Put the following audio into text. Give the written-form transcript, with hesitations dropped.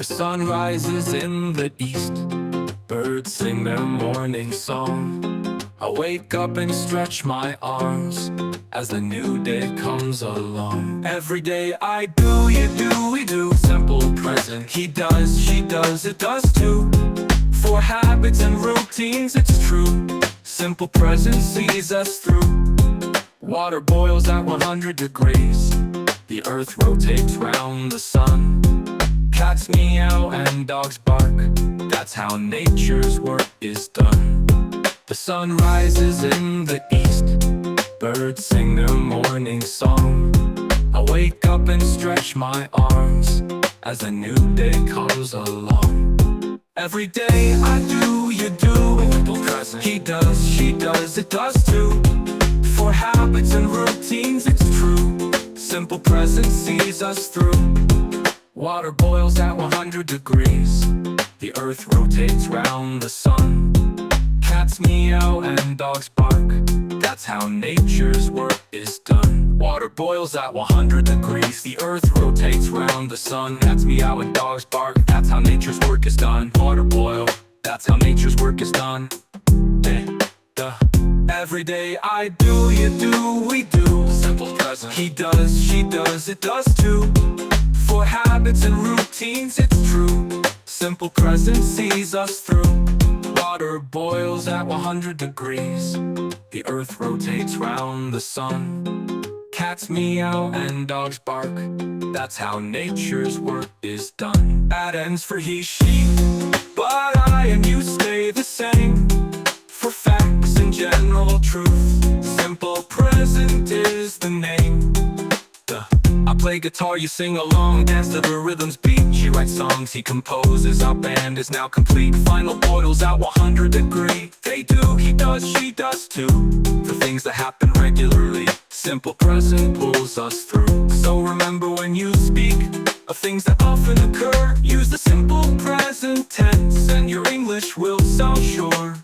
The sun rises in the east, birds sing their morning song. I wake up and stretch my arms as the new day comes along. Every day I do, you do, we do. Simple present, he does, she does, it does too. For habits and routines, it's true. Simple present sees us through. Water boils at 100 degrees. The earth rotates round the sun. Cats meow and dogs bark. That's how nature's work is done. The sun rises in the east, birds sing their morning song. I wake up and stretch my arms as a new day comes along. Every day I do, you do. Simple present, he does, she does, it does too. For habits and routines, it's true. Simple present sees us through. Water boils at 100 degrees. The earth rotates round the sun. Cats meow and dogs bark. That's how nature's work is done. Water boils at 100 degrees. The earth rotates round the sun. Cats meow and dogs bark. That's how nature's work is done. Water boil, that's how nature's work is done. Every day I do, you do, we do. Simple present, he does, she does, it does too. For habits and routines, it's true. Simple present sees us through. Water boils at 100 degrees. The earth rotates round the sun. Cats meow and dogs bark. That's how nature's work is done. That ends for he, she, but I and you stay the same. For facts and general truth, simple present is the name. I play guitar, you sing along, dance to the rhythm's beat. She writes songs, he composes, our band is now complete. Final boils at 100 degrees. They do, he does, she does too. For things that happen regularly, simple present pulls us through. So remember when you speak of things that often occur, use the simple present tense and your English will sound sure.